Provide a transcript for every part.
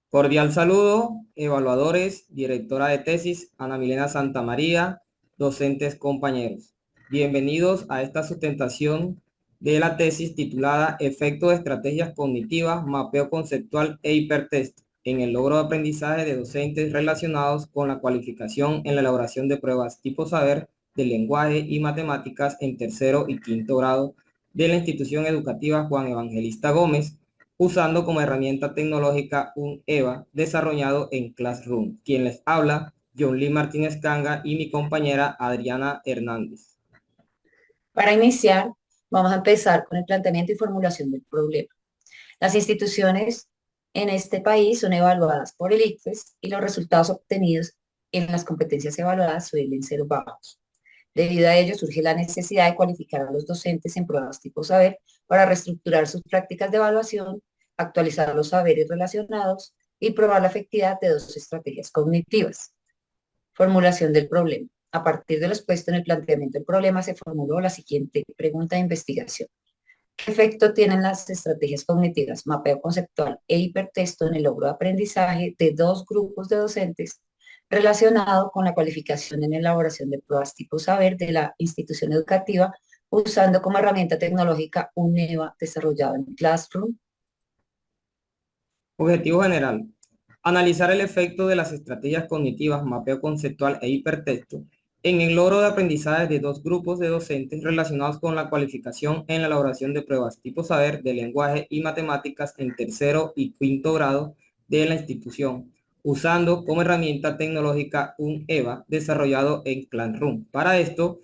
Cordial saludo, evaluadores, directora de tesis, Ana Milena Santamaría, docentes compañeros. Bienvenidos a esta sustentación de la tesis titulada Efecto de estrategias cognitivas, mapeo conceptual e hipertest en el logro de aprendizaje de docentes relacionados con la cualificación en la elaboración de pruebas tipo saber de lenguaje y matemáticas en tercero y quinto grado de la institución educativa Juan Evangelista Gómez, usando como herramienta tecnológica un EVA desarrollado en Classroom. Quien les habla, John Lee Martínez Canga y mi compañera Adriana Hernández. Para iniciar, vamos a empezar con el planteamiento y formulación del problema. Las instituciones en este país son evaluadas por el ICFES y los resultados obtenidos en las competencias evaluadas suelen ser bajos. Debido a ello, surge la necesidad de cualificar a los docentes en pruebas tipo saber para reestructurar sus prácticas de evaluación, actualizar los saberes relacionados y probar la efectividad de dos estrategias cognitivas. Formulación del problema. A partir de lo expuesto en el planteamiento del problema, se formuló la siguiente pregunta de investigación. ¿Qué efecto tienen las estrategias cognitivas, mapeo conceptual e hipertexto en el logro de aprendizaje de dos grupos de docentes relacionado con la cualificación en elaboración de pruebas tipo saber de la institución educativa usando como herramienta tecnológica un EVA desarrollado en Classroom? Objetivo general. Analizar el efecto de las estrategias cognitivas, mapeo conceptual e hipertexto en el logro de aprendizaje de dos grupos de docentes relacionados con la cualificación en la elaboración de pruebas tipo saber de lenguaje y matemáticas en tercero y quinto grado de la institución, usando como herramienta tecnológica un EVA desarrollado en Classroom. Para esto,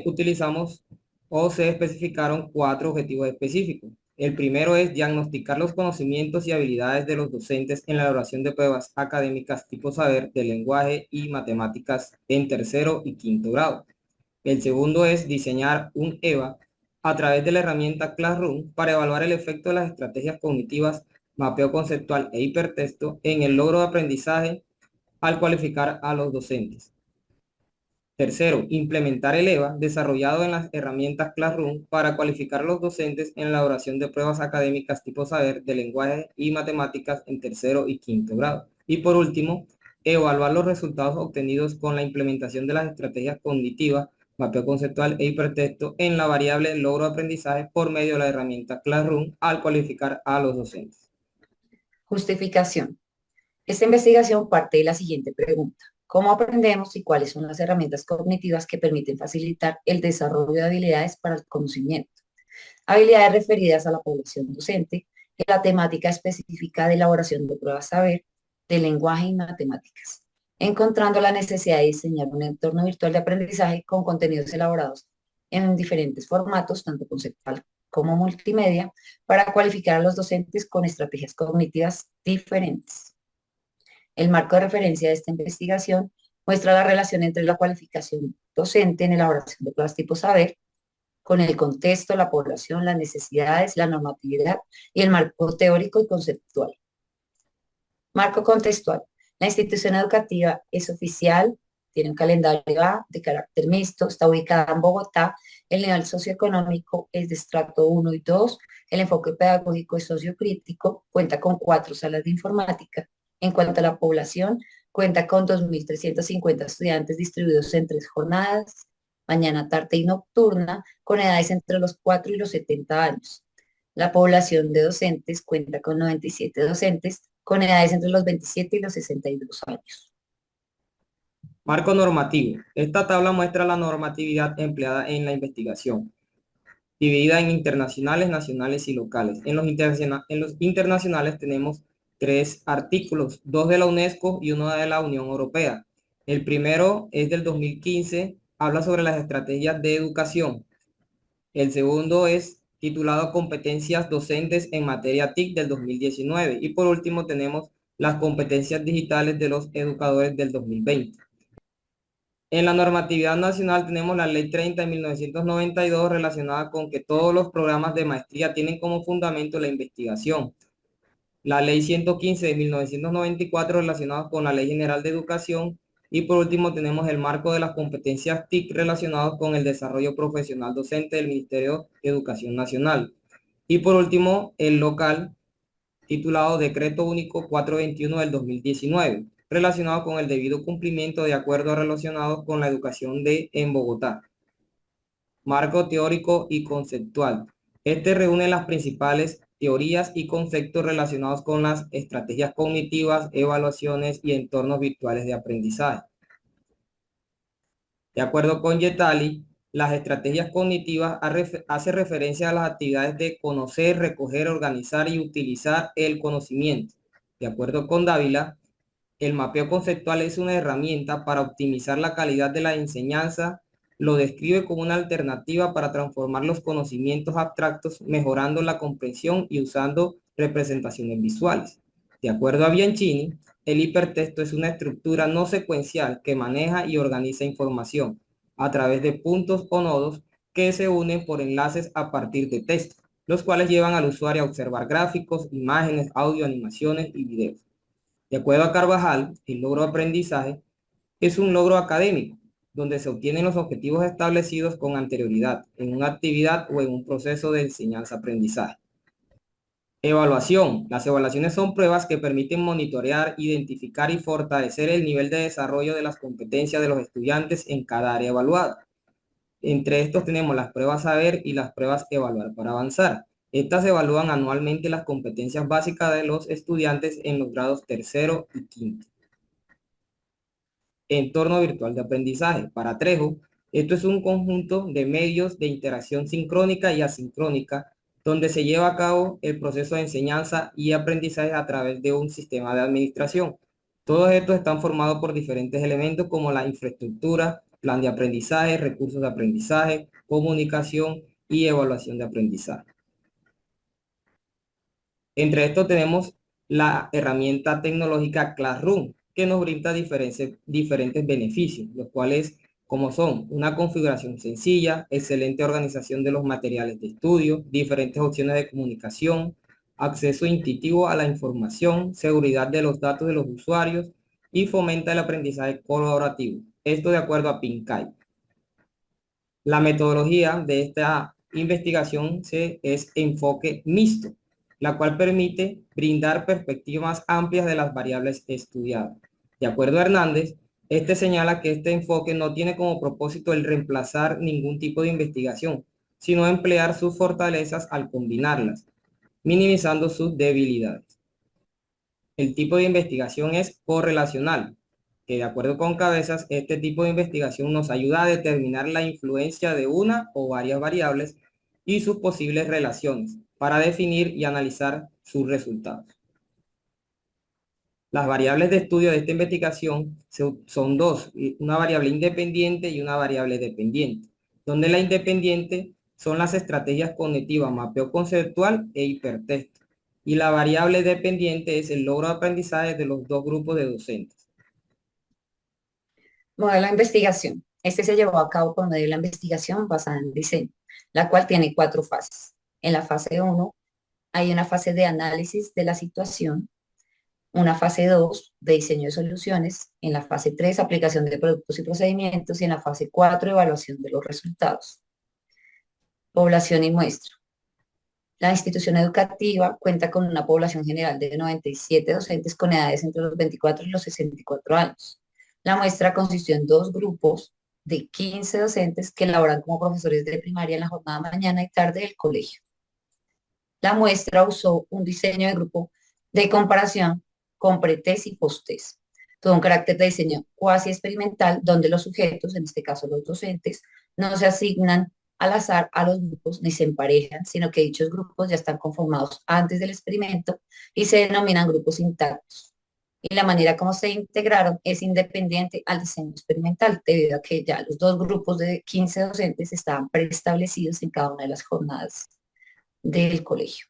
utilizamos o se especificaron 4 objetivos específicos. El primero es diagnosticar los conocimientos y habilidades de los docentes en la elaboración de pruebas académicas tipo saber de lenguaje y matemáticas en tercero y quinto grado. El segundo es diseñar un EVA a través de la herramienta Classroom para evaluar el efecto de las estrategias cognitivas, mapeo conceptual e hipertexto en el logro de aprendizaje al cualificar a los docentes. Tercero, implementar el EVA desarrollado en las herramientas Classroom para cualificar a los docentes en la elaboración de pruebas académicas tipo saber de lenguaje y matemáticas en tercero y quinto grado. Y por último, evaluar los resultados obtenidos con la implementación de las estrategias cognitivas, mapeo conceptual e hipertexto en la variable logro de aprendizaje por medio de la herramienta Classroom al cualificar a los docentes. Justificación. Esta investigación parte de la siguiente pregunta. ¿Cómo aprendemos y cuáles son las herramientas cognitivas que permiten facilitar el desarrollo de habilidades para el conocimiento? Habilidades referidas a la población docente, y la temática específica de elaboración de pruebas saber, de lenguaje y matemáticas, encontrando la necesidad de diseñar un entorno virtual de aprendizaje con contenidos elaborados en diferentes formatos, tanto conceptual como multimedia, para cualificar a los docentes con estrategias cognitivas diferentes. El marco de referencia de esta investigación muestra la relación entre la cualificación docente en elaboración de pruebas tipo saber con el contexto, la población, las necesidades, la normatividad y el marco teórico y conceptual. Marco contextual. La institución educativa es oficial, tiene un calendario A de carácter mixto, está ubicada en Bogotá, el nivel socioeconómico es de estrato 1 y 2, el enfoque pedagógico es sociocrítico, cuenta con 4 salas de informática. En cuanto a la población, cuenta con 2.350 estudiantes distribuidos en 3 jornadas, mañana, tarde y nocturna, con edades entre los 4 y los 70 años. La población de docentes cuenta con 97 docentes con edades entre los 27 y los 62 años. Marco normativo. Esta tabla muestra la normatividad empleada en la investigación, dividida en internacionales, nacionales y locales. En los internacionales tenemos 3 artículos, 2 de la UNESCO y 1 de la Unión Europea. El primero es del 2015, habla sobre las estrategias de educación. El segundo es titulado Competencias docentes en materia TIC del 2019. Y por último tenemos las competencias digitales de los educadores del 2020. En la normatividad nacional tenemos la Ley 30 de 1992 relacionada con que todos los programas de maestría tienen como fundamento la investigación. La Ley 115 de 1994 relacionada con la Ley General de Educación. Y por último tenemos el marco de las competencias TIC relacionados con el desarrollo profesional docente del Ministerio de Educación Nacional. Y por último, el local titulado Decreto Único 421 del 2019, relacionado con el debido cumplimiento de acuerdos relacionados con la educación en Bogotá. Marco teórico y conceptual. Este reúne las principales teorías y conceptos relacionados con las estrategias cognitivas, evaluaciones y entornos virtuales de aprendizaje. De acuerdo con Yetali, las estrategias cognitivas hace referencia a las actividades de conocer, recoger, organizar y utilizar el conocimiento. De acuerdo con Dávila, el mapeo conceptual es una herramienta para optimizar la calidad de la enseñanza. Lo describe como una alternativa para transformar los conocimientos abstractos, mejorando la comprensión y usando representaciones visuales. De acuerdo a Bianchini, el hipertexto es una estructura no secuencial que maneja y organiza información a través de puntos o nodos que se unen por enlaces a partir de texto, los cuales llevan al usuario a observar gráficos, imágenes, audio, animaciones y videos. De acuerdo a Carvajal, el logro de aprendizaje es un logro académico, donde se obtienen los objetivos establecidos con anterioridad en una actividad o en un proceso de enseñanza-aprendizaje. Evaluación. Las evaluaciones son pruebas que permiten monitorear, identificar y fortalecer el nivel de desarrollo de las competencias de los estudiantes en cada área evaluada. Entre estos tenemos las pruebas saber y las pruebas evaluar para avanzar. Estas evalúan anualmente las competencias básicas de los estudiantes en los grados tercero y quinto. Entorno virtual de aprendizaje. Para Trejo, esto es un conjunto de medios de interacción sincrónica y asincrónica donde se lleva a cabo el proceso de enseñanza y aprendizaje a través de un sistema de administración. Todos estos están formados por diferentes elementos como la infraestructura, plan de aprendizaje, recursos de aprendizaje, comunicación y evaluación de aprendizaje. Entre estos tenemos la herramienta tecnológica Classroom, que nos brinda diferentes beneficios, los cuales como son una configuración sencilla, excelente organización de los materiales de estudio, diferentes opciones de comunicación, acceso intuitivo a la información, seguridad de los datos de los usuarios y fomenta el aprendizaje colaborativo. Esto de acuerdo a Pincay. La metodología de esta investigación es enfoque mixto, la cual permite brindar perspectivas amplias de las variables estudiadas. De acuerdo a Hernández, este señala que este enfoque no tiene como propósito el reemplazar ningún tipo de investigación, sino emplear sus fortalezas al combinarlas, minimizando sus debilidades. El tipo de investigación es correlacional, que de acuerdo con Cabezas, este tipo de investigación nos ayuda a determinar la influencia de una o varias variables y sus posibles relaciones para definir y analizar sus resultados. Las variables de estudio de esta investigación son dos, una variable independiente y una variable dependiente, donde la independiente son las estrategias cognitivas, mapeo conceptual e hipertexto, y la variable dependiente es el logro de aprendizaje de los dos grupos de docentes. Modelo de investigación. Este se llevó a cabo por medio de la investigación basada en diseño, la cual tiene 4 fases. En la fase 1 hay una fase de análisis de la situación, una fase 2 de diseño de soluciones, en la fase 3 aplicación de productos y procedimientos y en la fase 4 evaluación de los resultados. Población y muestra. La institución educativa cuenta con una población general de 97 docentes con edades entre los 24 y los 64 años. La muestra consistió en 2 grupos de 15 docentes que laboran como profesores de primaria en la jornada mañana y tarde del colegio. La muestra usó un diseño de grupo de comparación con pretest y posttest. Todo un carácter de diseño cuasi experimental donde los sujetos, en este caso los docentes, no se asignan al azar a los grupos ni se emparejan, sino que dichos grupos ya están conformados antes del experimento y se denominan grupos intactos. Y la manera como se integraron es independiente al diseño experimental, debido a que ya los 2 grupos de 15 docentes estaban preestablecidos en cada una de las jornadas del colegio.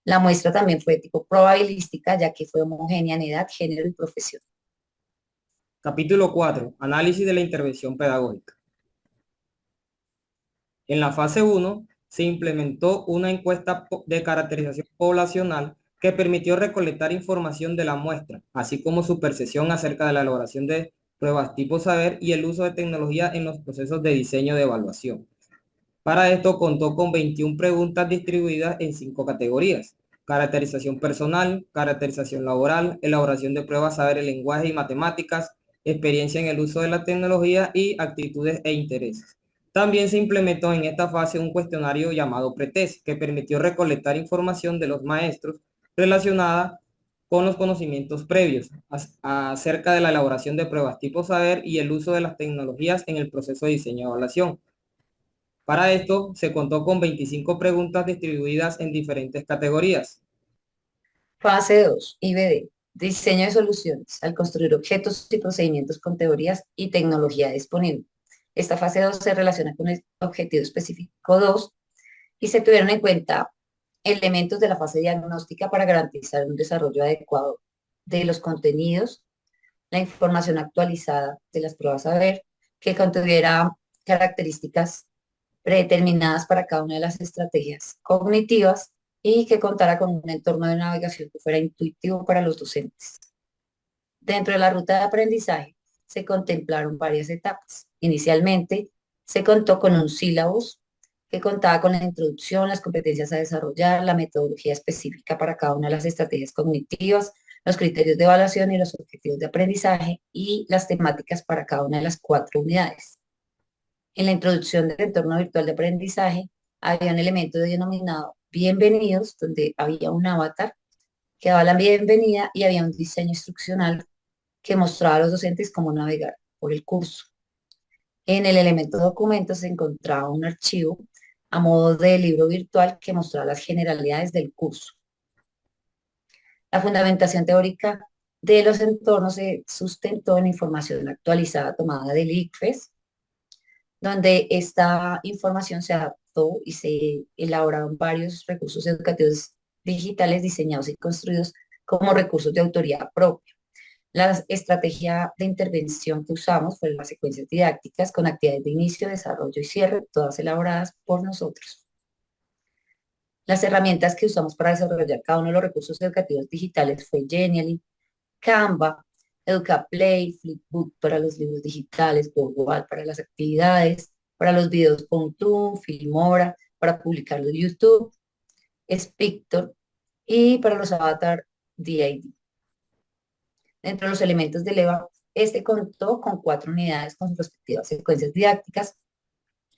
La muestra también fue de tipo probabilística, ya que fue homogénea en edad, género y profesión. Capítulo 4. Análisis de la intervención pedagógica. En la fase 1 se implementó una encuesta de caracterización poblacional que permitió recolectar información de la muestra, así como su percepción acerca de la elaboración de pruebas tipo saber y el uso de tecnología en los procesos de diseño de evaluación. Para esto contó con 21 preguntas distribuidas en 5 categorías. caracterización personal, caracterización laboral, elaboración de pruebas saber el lenguaje y matemáticas, experiencia en el uso de la tecnología y actitudes e intereses. También se implementó en esta fase un cuestionario llamado pretest, que permitió recolectar información de los maestros relacionada con los conocimientos previos acerca de la elaboración de pruebas tipo saber y el uso de las tecnologías en el proceso de diseño y evaluación. Para esto, se contó con 25 preguntas distribuidas en diferentes categorías. Fase 2, IBD, diseño de soluciones al construir objetos y procedimientos con teorías y tecnología disponible. Esta fase 2 se relaciona con el objetivo específico 2 y se tuvieron en cuenta elementos de la fase diagnóstica para garantizar un desarrollo adecuado de los contenidos, la información actualizada de las pruebas a ver, que contuviera características predeterminadas para cada una de las estrategias cognitivas y que contara con un entorno de navegación que fuera intuitivo para los docentes. Dentro de la ruta de aprendizaje se contemplaron varias etapas. Inicialmente se contó con un sílabus que contaba con la introducción, las competencias a desarrollar, la metodología específica para cada una de las estrategias cognitivas, los criterios de evaluación y los objetivos de aprendizaje y las temáticas para cada una de las 4 unidades. En la introducción del entorno virtual de aprendizaje había un elemento denominado bienvenidos, donde había un avatar que daba la bienvenida y había un diseño instruccional que mostraba a los docentes cómo navegar por el curso. En el elemento documentos se encontraba un archivo a modo de libro virtual que mostraba las generalidades del curso. La fundamentación teórica de los entornos se sustentó en información actualizada tomada del ICFES, donde esta información se adaptó y se elaboraron varios recursos educativos digitales diseñados y construidos como recursos de autoría propia. La estrategia de intervención que usamos fue las secuencias didácticas con actividades de inicio, desarrollo y cierre, todas elaboradas por nosotros. Las herramientas que usamos para desarrollar cada uno de los recursos educativos digitales fue Genially, Canva, EducaPlay, Flipbook para los libros digitales, Google para las actividades, para los videos Pontoon, Filmora, para publicarlos en YouTube, Spictor y para los avatar DID. Dentro de los elementos del EVA, este contó con 4 unidades con respectivas secuencias didácticas,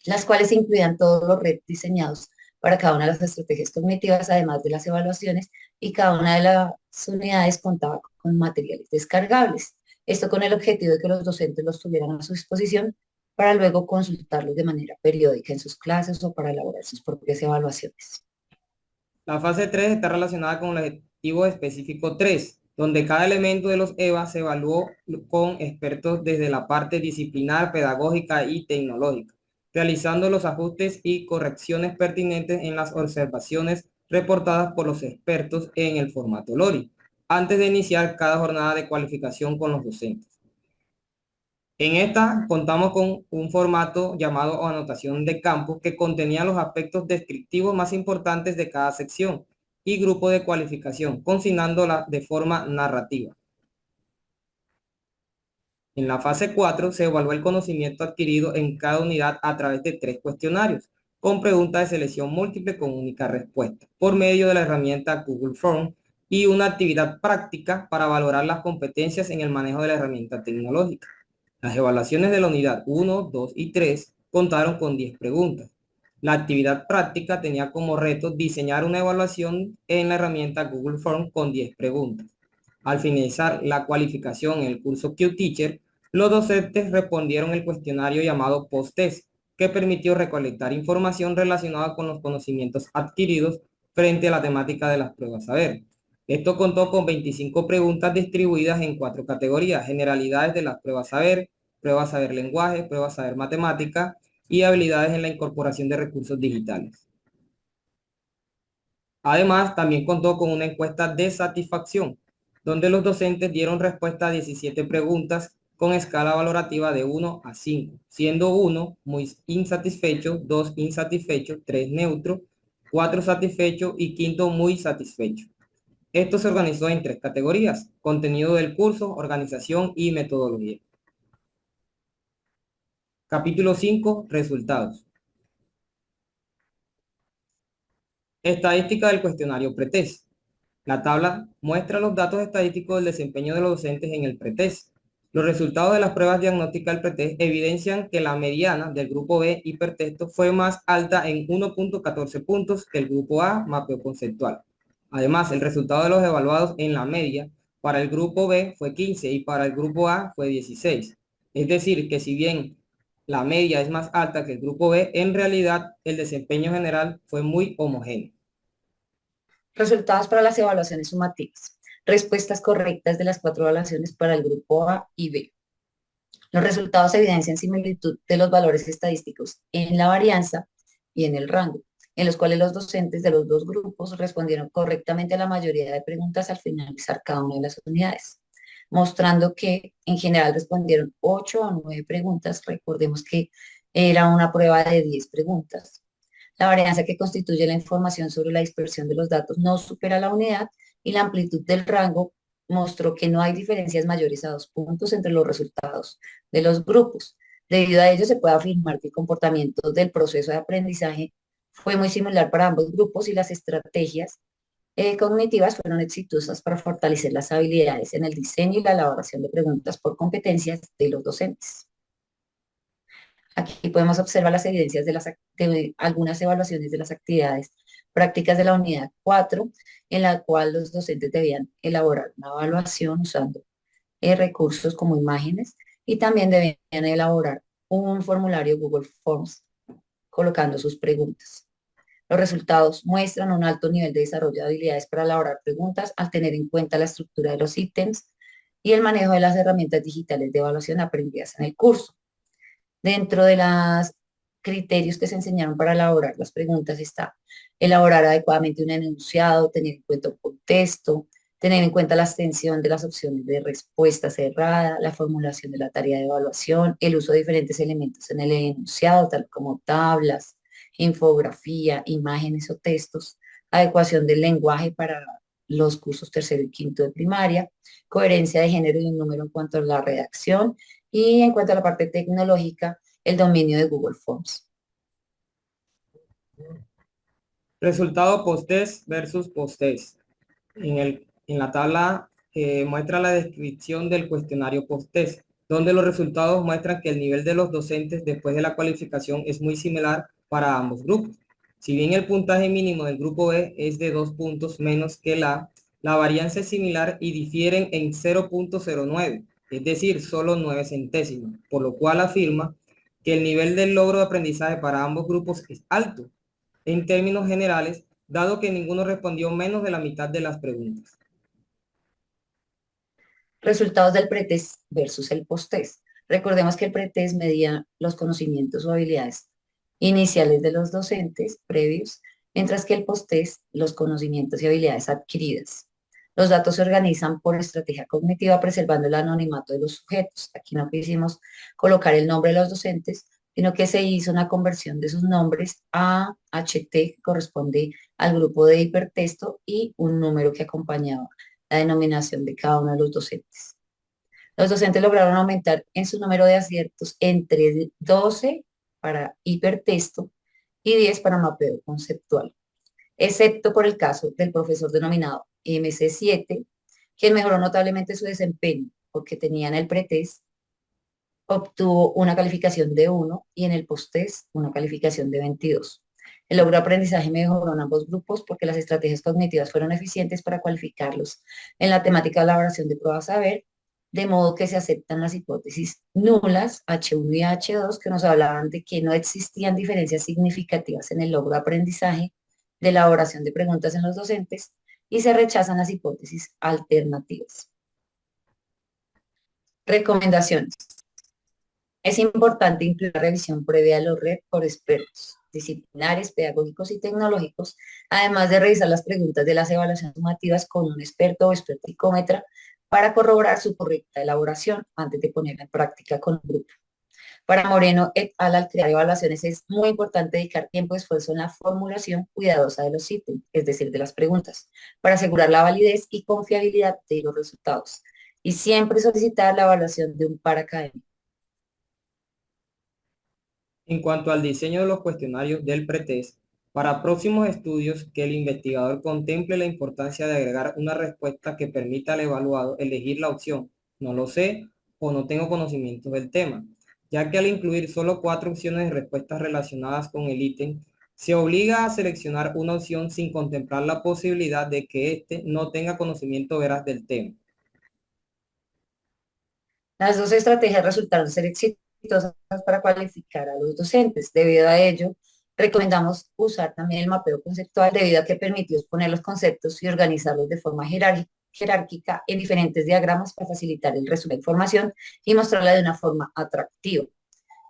las cuales incluían todos los retos diseñados para cada una de las estrategias cognitivas, además de las evaluaciones, y cada una de las unidades contaba con materiales descargables. Esto con el objetivo de que los docentes los tuvieran a su disposición para luego consultarlos de manera periódica en sus clases o para elaborar sus propias evaluaciones. La fase 3 está relacionada con el objetivo específico 3, donde cada elemento de los EVA se evaluó con expertos desde la parte disciplinar, pedagógica y tecnológica, realizando los ajustes y correcciones pertinentes en las observaciones reportadas por los expertos en el formato LORI, antes de iniciar cada jornada de cualificación con los docentes. En esta contamos con un formato llamado anotación de campo que contenía los aspectos descriptivos más importantes de cada sección y grupo de cualificación, consignándola de forma narrativa. En la fase 4 se evaluó el conocimiento adquirido en cada unidad a través de 3 cuestionarios, con preguntas de selección múltiple con única respuesta, por medio de la herramienta Google Form y una actividad práctica para valorar las competencias en el manejo de la herramienta tecnológica. Las evaluaciones de la unidad 1, 2 y 3 contaron con 10 preguntas. La actividad práctica tenía como reto diseñar una evaluación en la herramienta Google Form con 10 preguntas. Al finalizar la cualificación en el curso QTeacher, los docentes respondieron el cuestionario llamado post-test, que permitió recolectar información relacionada con los conocimientos adquiridos frente a la temática de las pruebas saber. Esto contó con 25 preguntas distribuidas en 4 categorías: generalidades de las pruebas saber lenguaje, pruebas saber matemática y habilidades en la incorporación de recursos digitales. Además, también contó con una encuesta de satisfacción, donde los docentes dieron respuesta a 17 preguntas con escala valorativa de 1 a 5, siendo 1 muy insatisfecho, 2 insatisfecho, 3 neutro, 4 satisfecho y quinto muy satisfecho. Esto se organizó en 3 categorías: contenido del curso, organización y metodología. Capítulo 5, resultados. Estadística del cuestionario pretest. La tabla muestra los datos estadísticos del desempeño de los docentes en el pretest. Los resultados de las pruebas diagnósticas del pretest evidencian que la mediana del grupo B hipertexto fue más alta en 1.14 puntos que el grupo A mapeo conceptual. Además, el resultado de los evaluados en la media para el grupo B fue 15 y para el grupo A fue 16. Es decir, que si bien la media es más alta que el grupo B, en realidad el desempeño general fue muy homogéneo. Resultados para las evaluaciones sumativas. Respuestas correctas de las 4 evaluaciones para el grupo A y B. Los resultados evidencian similitud de los valores estadísticos en la varianza y en el rango, en los cuales los docentes de los dos grupos respondieron correctamente a la mayoría de preguntas al finalizar cada una de las unidades, mostrando que en general respondieron 8 o 9 preguntas. Recordemos que era una prueba de 10 preguntas. La varianza que constituye la información sobre la dispersión de los datos no supera la unidad y la amplitud del rango mostró que no hay diferencias mayores a 2 puntos entre los resultados de los grupos. Debido a ello, se puede afirmar que el comportamiento del proceso de aprendizaje fue muy similar para ambos grupos y las estrategias cognitivas fueron exitosas para fortalecer las habilidades en el diseño y la elaboración de preguntas por competencias de los docentes. Aquí podemos observar las evidencias de algunas evaluaciones de las actividades prácticas de la unidad 4, en la cual los docentes debían elaborar una evaluación usando recursos como imágenes y también debían elaborar un formulario Google Forms colocando sus preguntas. Los resultados muestran un alto nivel de desarrollo de habilidades para elaborar preguntas al tener en cuenta la estructura de los ítems y el manejo de las herramientas digitales de evaluación aprendidas en el curso. Dentro de los criterios que se enseñaron para elaborar las preguntas está elaborar adecuadamente un enunciado, tener en cuenta un contexto, tener en cuenta la extensión de las opciones de respuesta cerrada, la formulación de la tarea de evaluación, el uso de diferentes elementos en el enunciado, tal como tablas, infografía, imágenes o textos, adecuación del lenguaje para los cursos tercero y quinto de primaria, coherencia de género y un número en cuanto a la redacción, y en cuanto a la parte tecnológica, el dominio de Google Forms. Resultado post-test versus post-test. En la tabla muestra la descripción del cuestionario post-test, donde los resultados muestran que el nivel de los docentes después de la cualificación es muy similar para ambos grupos. Si bien el puntaje mínimo del grupo B es de 2 puntos menos que la varianza es similar y difieren en 0.09, es decir, solo 9 centésimas, por lo cual afirma que el nivel del logro de aprendizaje para ambos grupos es alto en términos generales, dado que ninguno respondió menos de la mitad de las preguntas. Resultados del pretest versus el posttest. Recordemos que el pretest medía los conocimientos o habilidades iniciales de los docentes previos, mientras que el posttest los conocimientos y habilidades adquiridas. Los datos se organizan por estrategia cognitiva preservando el anonimato de los sujetos. Aquí no quisimos colocar el nombre de los docentes, sino que se hizo una conversión de sus nombres a HT, que corresponde al grupo de hipertexto, y un número que acompañaba la denominación de cada uno de los docentes. Los docentes lograron aumentar en su número de aciertos entre 12 para hipertexto y 10 para mapeo conceptual, excepto por el caso del profesor denominado MC7, quien mejoró notablemente su desempeño porque tenía en el pretest, obtuvo una calificación de 1 y en el posttest una calificación de 22. El logro de aprendizaje mejoró en ambos grupos porque las estrategias cognitivas fueron eficientes para cualificarlos en la temática de elaboración de pruebas saber, de modo que se aceptan las hipótesis nulas H1 y H2 que nos hablaban de que no existían diferencias significativas en el logro de aprendizaje de elaboración de preguntas en los docentes y se rechazan las hipótesis alternativas. Recomendaciones. Es importante incluir la revisión previa de los red por expertos disciplinares, pedagógicos y tecnológicos, además de revisar las preguntas de las evaluaciones sumativas con un experto o experta psicómetra para corroborar su correcta elaboración antes de ponerla en práctica con un grupo. Para Moreno et al crear evaluaciones es muy importante dedicar tiempo y esfuerzo en la formulación cuidadosa de los ítems, es decir, de las preguntas, para asegurar la validez y confiabilidad de los resultados. Y siempre solicitar la evaluación de un par académico. En cuanto al diseño de los cuestionarios del pretest, Para próximos estudios, que el investigador contemple la importancia de agregar una respuesta que permita al evaluado elegir la opción "no lo sé" o "no tengo conocimiento del tema", ya que al incluir solo 4 opciones de respuestas relacionadas con el ítem, se obliga a seleccionar una opción sin contemplar la posibilidad de que éste no tenga conocimiento veraz del tema. Las dos estrategias resultaron ser exitosas para cualificar a los docentes. Debido a ello, recomendamos usar también el mapeo conceptual debido a que permitió exponer los conceptos y organizarlos de forma jerárquica en diferentes diagramas para facilitar el resumen de información y mostrarla de una forma atractiva.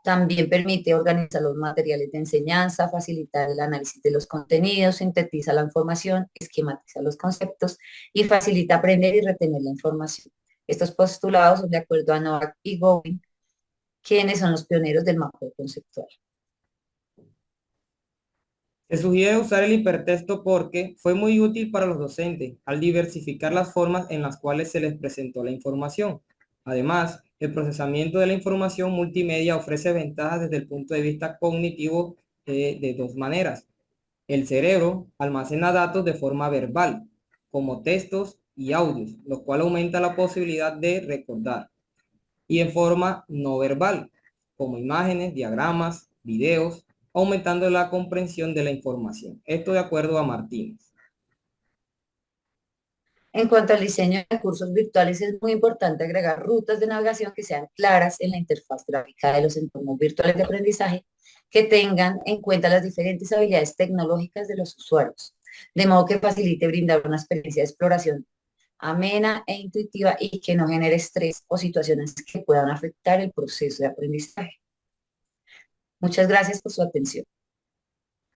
También permite organizar los materiales de enseñanza, facilitar el análisis de los contenidos, sintetiza la información, esquematiza los conceptos y facilita aprender y retener la información. Estos postulados son de acuerdo a Novak y Gowin, quienes son los pioneros del mapeo conceptual. Se sugiere usar el hipertexto porque fue muy útil para los docentes al diversificar las formas en las cuales se les presentó la información. Además, el procesamiento de la información multimedia ofrece ventajas desde el punto de vista cognitivo de dos maneras. El cerebro almacena datos de forma verbal, como textos y audios, lo cual aumenta la posibilidad de recordar, y en forma no verbal, como imágenes, diagramas, videos, aumentando la comprensión de la información. Esto de acuerdo a Martínez. En cuanto al diseño de cursos virtuales, es muy importante agregar rutas de navegación que sean claras en la interfaz gráfica de los entornos virtuales de aprendizaje, que tengan en cuenta las diferentes habilidades tecnológicas de los usuarios, de modo que facilite brindar una experiencia de exploración amena e intuitiva y que no genere estrés o situaciones que puedan afectar el proceso de aprendizaje. Muchas gracias por su atención.